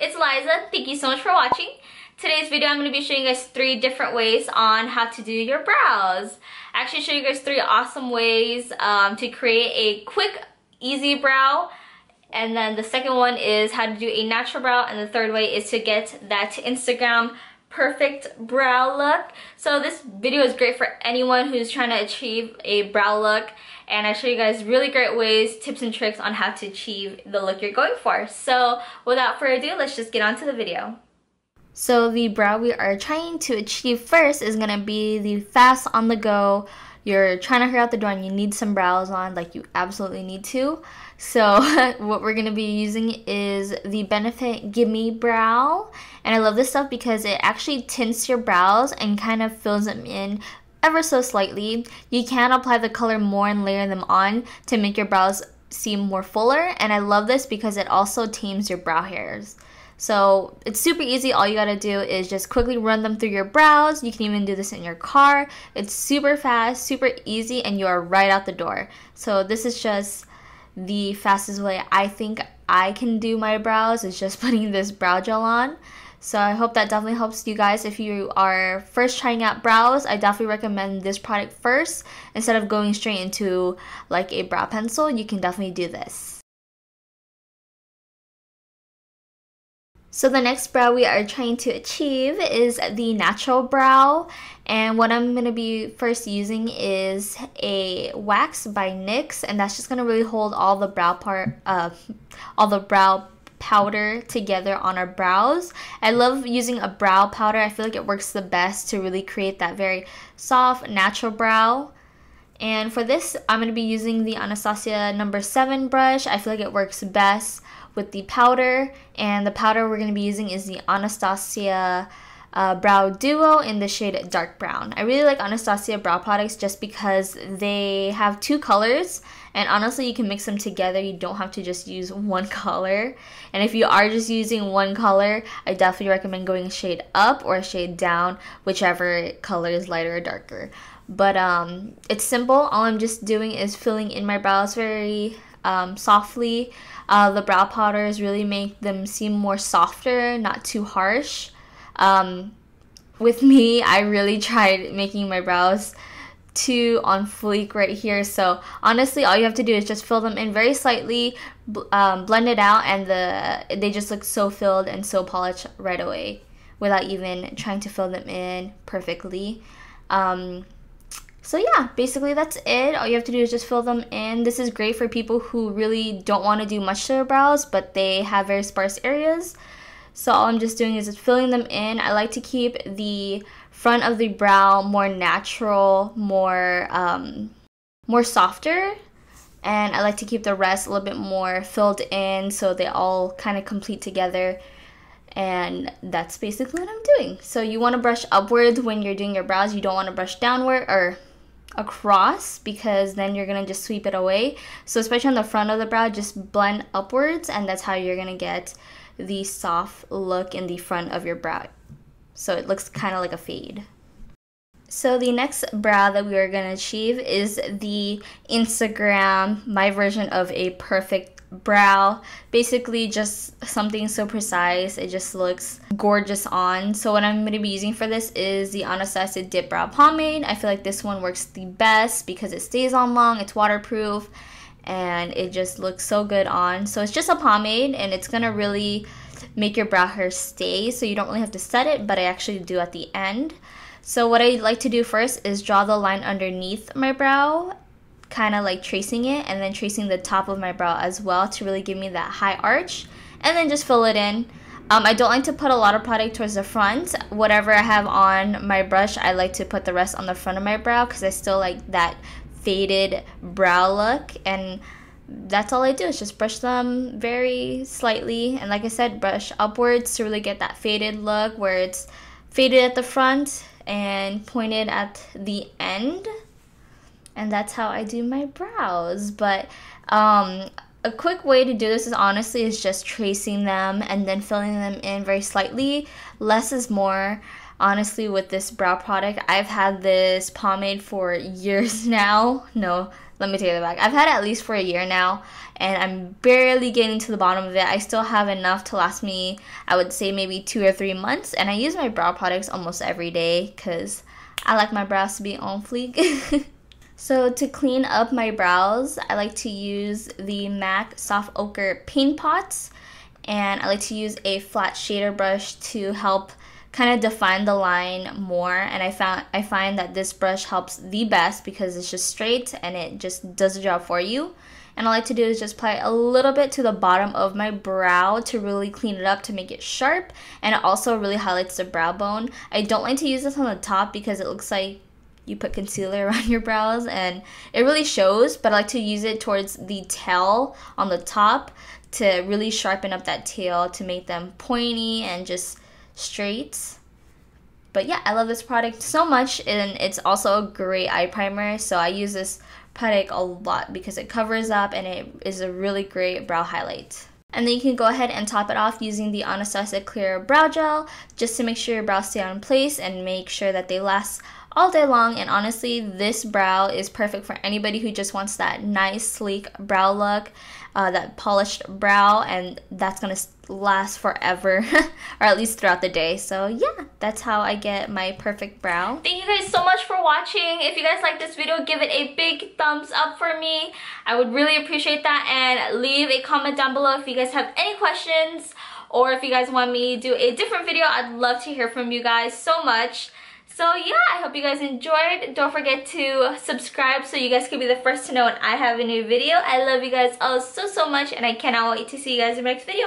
it's Liza. Thank you so much for watching. Today's video I'm going to be showing you guys 3 different ways on how to do your brows. I actually show you guys 3 awesome ways to create a quick, easy brow. And then the second one is how to do a natural brow, and the third way is to get that Instagram perfect brow look. So this video is great for anyone who's trying to achieve a brow look, and I show you guys really great ways, tips and tricks on how to achieve the look you're going for. So without further ado, let's just get on to the video. So the brow we are trying to achieve first is gonna be the fast on the go. You're trying to hurry out the door and you need some brows on, like you absolutely need to. So what we're going to be using is the Benefit Gimme Brow. And I love this stuff because it actually tints your brows and kind of fills them in ever so slightly. You can apply the color more and layer them on to make your brows seem more fuller. And I love this because it also tames your brow hairs. So it's super easy. All you gotta do is just quickly run them through your brows. You can even do this in your car. It's super fast, super easy, and you are right out the door. So this is just the fastest way I think I can do my brows, is just putting this brow gel on. So I hope that definitely helps you guys. If you are first trying out brows, I definitely recommend this product first. Instead of going straight into like a brow pencil, you can definitely do this. So the next brow we are trying to achieve is the natural brow, and what I'm going to be first using is a wax by NYX, and that's just going to really hold all the brow powder together on our brows. I love using a brow powder. I feel like it works the best to really create that very soft, natural brow. And for this, I'm going to be using the Anastasia number 7 brush. I feel like it works best with the powder, and the powder we're going to be using is the Anastasia Brow Duo in the shade Dark Brown. I really like Anastasia brow products just because they have 2 colors, and honestly you can mix them together. You don't have to just use one color, and if you are just using one color, I definitely recommend going a shade up or a shade down, whichever color is lighter or darker. But it's simple. All I'm just doing is filling in my brows very softly. The brow powders really make them seem more softer, not too harsh. With me, I really tried making my brows too on fleek right here. So honestly, all you have to do is just fill them in very slightly, blend it out, and they just look so filled and so polished right away without even trying to fill them in perfectly. So yeah, basically that's it. All you have to do is just fill them in. This is great for people who really don't want to do much to their brows, but they have very sparse areas. So all I'm just doing is just filling them in. I like to keep the front of the brow more natural, more softer. And I like to keep the rest a little bit more filled in so they all kind of complete together. And that's basically what I'm doing. So you want to brush upwards when you're doing your brows. You don't want to brush downward or across, because then you're gonna just sweep it away. So especially on the front of the brow, just blend upwards, and that's how you're gonna get the soft look in the front of your brow, so it looks kind of like a fade. So the next brow that we are gonna achieve is the Instagram, my version of a perfect brow. Basically just something so precise, it just looks gorgeous on. So what I'm going to be using for this is the Anastasia Dip Brow Pomade. I feel like this one works the best because it stays on long, it's waterproof, and it just looks so good on. So it's just a pomade, and it's going to really make your brow hair stay, so you don't really have to set it, but I actually do at the end. So what I like to do first is draw the line underneath my brow, kind of like tracing it, and then tracing the top of my brow as well to really give me that high arch, and then just fill it in. I don't like to put a lot of product towards the front. Whatever I have on my brush, I like to put the rest on the front of my brow because I still like that faded brow look, and that's all I do is just brush them very slightly, and like I said, brush upwards to really get that faded look where it's faded at the front and pointed at the end. And that's how I do my brows. But a quick way to do this is just tracing them and then filling them in very slightly. Less is more. honestly, with this brow product, I've had this pomade for years now. No, let me take it back. I've had it at least for a year now, and I'm barely getting to the bottom of it. I still have enough to last me, I would say, maybe 2 or 3 months, and I use my brow products almost every day because I like my brows to be on fleek. So to clean up my brows, I like to use the MAC Soft Ochre Paint Pots, and I like to use a flat shader brush to help kind of define the line more. And I find that this brush helps the best because it's just straight and it just does the job for you. And all I like to do is just apply a little bit to the bottom of my brow to really clean it up, to make it sharp, and it also really highlights the brow bone. I don't like to use this on the top because it looks like you put concealer around your brows and it really shows, but I like to use it towards the tail on the top to really sharpen up that tail, to make them pointy and just straight. But yeah, I love this product so much, and it's also a great eye primer, so I use this product a lot because it covers up and it is a really great brow highlight. And then you can go ahead and top it off using the Anastasia Clear Brow Gel just to make sure your brows stay on place and make sure that they last all day long. And honestly, this brow is perfect for anybody who just wants that nice sleek brow look, that polished brow, and that's gonna last forever or at least throughout the day. So yeah, that's how I get my perfect brow. Thank you guys so much for watching. If you guys like this video, give it a big thumbs up for me. I would really appreciate that, and leave a comment down below if you guys have any questions, or if you guys want me to do a different video. I'd love to hear from you guys so much. So yeah, I hope you guys enjoyed. Don't forget to subscribe so you guys can be the first to know when I have a new video. I love you guys all so much, and I cannot wait to see you guys in the next video.